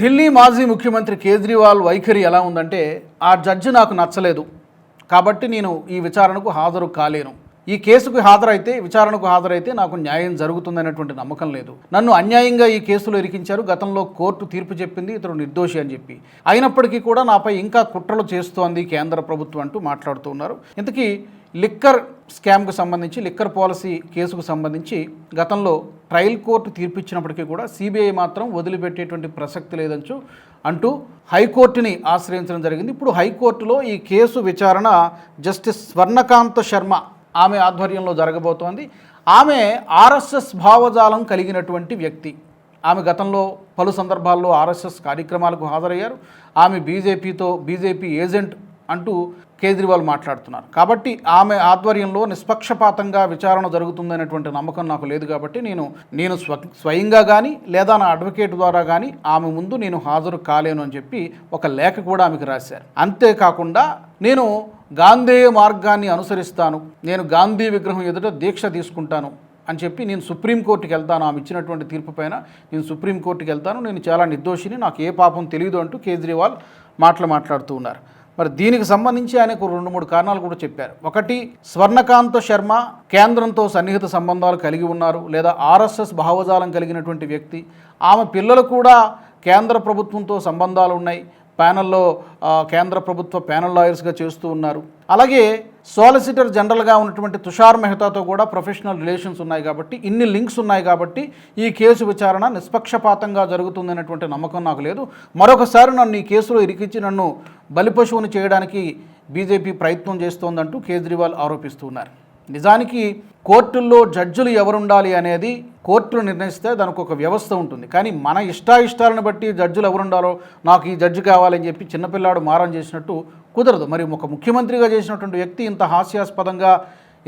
ఢిల్లీ మాజీ ముఖ్యమంత్రి కేజ్రీవాల్ వైఖరి ఎలా ఉందంటే, ఆ జడ్జి నాకు నచ్చలేదు కాబట్టి నేను ఈ విచారణకు హాజరు కాలేను, ఈ కేసుకు హాజరైతే విచారణకు హాజరైతే నాకు న్యాయం జరుగుతుందనేటువంటి నమ్మకం లేదు, నన్ను అన్యాయంగా ఈ కేసులో ఇరికించారు, గతంలో కోర్టు తీర్పు చెప్పింది ఇతడు నిర్దోషి అని చెప్పి, అయినప్పటికీ కూడా నాపై ఇంకా కుట్రలు చేస్తోంది కేంద్ర ప్రభుత్వం అంటూ మాట్లాడుతూ ఉన్నారు. ఇంతకీ లిక్కర్ స్కామ్కు సంబంధించి, లిక్కర్ పాలసీ కేసుకు సంబంధించి గతంలో ట్రయల్ కోర్టు తీర్పు ఇచ్చినప్పటికీ కూడా సిబిఐ మాత్రం వదిలిపెట్టేటువంటి ప్రసక్తి లేదంటూ హైకోర్టుని ఆశ్రయించడం జరిగింది. ఇప్పుడు హైకోర్టులో ఈ కేసు విచారణ జస్టిస్ స్వర్ణకాంత శర్మ ఆమె ఆధ్వర్యంలో జరగబోతోంది. ఆమె ఆర్ఎస్ఎస్ భావజాలం కలిగినటువంటి వ్యక్తి. ఆమె గతంలో పలు సందర్భాల్లో ఆర్ఎస్ఎస్ కార్యక్రమాలకు హాజరయ్యారు. ఆమె బీజేపీ ఏజెంట్ అంటూ కేజ్రీవాల్ మాట్లాడుతున్నారు. కాబట్టి ఆమె ఆధ్వర్యంలో నిష్పక్షపాతంగా విచారణ జరుగుతుందనేటువంటి నమ్మకం నాకు లేదు. కాబట్టి నేను స్వయంగా కానీ లేదా నా అడ్వకేట్ ద్వారా కానీ ఆమె ముందు నేను హాజరు కాలేను అని చెప్పి ఒక లేఖ కూడా ఆమెకు రాశారు. అంతేకాకుండా నేను గాంధేయ మార్గాన్ని అనుసరిస్తాను, నేను గాంధీ విగ్రహం ఎదుట దీక్ష తీసుకుంటాను అని చెప్పి నేను సుప్రీంకోర్టుకి వెళ్తాను, ఆమె ఇచ్చినటువంటి తీర్పు పైన నేను సుప్రీంకోర్టుకి వెళ్తాను, నేను చాలా నిర్దోషిని, నాకు ఏ పాపం తెలియదు అంటూ కేజ్రీవాల్ మాట్లాడుతూ ఉన్నారు. మరి దీనికి సంబంధించి ఆయనకు 2-3 కారణాలు కూడా చెప్పారు. ఒకటి, స్వర్ణకాంత శర్మ కేంద్రంతో సన్నిహిత సంబంధాలు కలిగి ఉన్నారు, లేదా ఆర్ఎస్ఎస్ భావజాలం కలిగినటువంటి వ్యక్తి, ఆమె పిల్లలు కూడా కేంద్ర ప్రభుత్వంతో సంబంధాలు ఉన్నాయి, ప్యానెల్లో కేంద్ర ప్రభుత్వ ప్యానెల్ లాయర్స్గా చేస్తూ ఉన్నారు. అలాగే సాలిసిటర్ జనరల్గా ఉన్నటువంటి తుషార్ మెహతాతో కూడా ప్రొఫెషనల్ రిలేషన్స్ ఉన్నాయి. కాబట్టి ఇన్ని లింక్స్ ఉన్నాయి కాబట్టి ఈ కేసు విచారణ నిష్పక్షపాతంగా జరుగుతుందనేటువంటి నమ్మకం నాకు లేదు. మరొకసారి నన్ను ఈ కేసులో ఇరికించి నన్ను బలిపశువుని చేయడానికి బీజేపీ ప్రయత్నం చేస్తోందంటూ కేజ్రీవాల్ ఆరోపిస్తున్నారు. నిజానికి కోర్టుల్లో జడ్జిలు ఎవరుండాలి అనేది కోర్టులు నిర్ణయిస్తే దానికి ఒక వ్యవస్థ ఉంటుంది. కానీ మన ఇష్టాయిష్టాలను బట్టి జడ్జిలు ఎవరుండాలో, నాకు ఈ జడ్జి కావాలని చెప్పి చిన్నపిల్లాడు మారం చేసినట్టు కుదరదు. మరి ఒక ముఖ్యమంత్రిగా చేసినటువంటి వ్యక్తి ఇంత హాస్యాస్పదంగా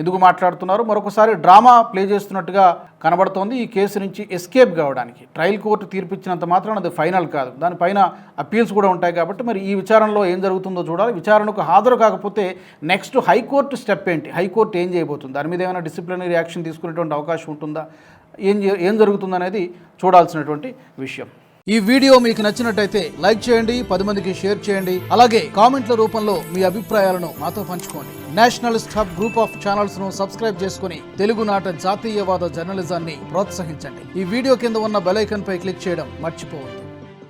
ఎందుకు మాట్లాడుతున్నారు? మరొకసారి డ్రామా ప్లే చేస్తున్నట్టుగా కనబడుతోంది. ఈ కేసు నుంచి ఎస్కేప్ కావడానికి ట్రయల్ కోర్టు తీర్పిచ్చినంత మాత్రం అది ఫైనల్ కాదు, దానిపైన అప్పీల్స్ కూడా ఉంటాయి. కాబట్టి మరి ఈ విచారణలో ఏం జరుగుతుందో చూడాలి. విచారణకు హాజరు కాకపోతే నెక్స్ట్ హైకోర్టు స్టెప్ ఏంటి, హైకోర్టు ఏం చేయబోతుంది, దాని మీద ఏమైనా డిసిప్లినరీ యాక్షన్ తీసుకునేటువంటి అవకాశం ఉంటుందా, ఏం జరుగుతుందనేది చూడాల్సినటువంటి విషయం. ఈ వీడియో మీకు నచ్చినట్టయితే లైక్ చేయండి, 10 మందికి షేర్ చేయండి. అలాగే కామెంట్ల రూపంలో మీ అభిప్రాయాలను మాతో పంచుకోండి. Nationalist hub group of channels ను సబ్స్క్రైబ్ చేసుకుని తెలుగునాట జాతీయవాద జర్నలిజాన్ని ప్రోత్సహించండి. ఈ వీడియో కింద ఉన్న బెల్ ఐకాన్ పై క్లిక్ చేయడం మర్చిపోవద్దు.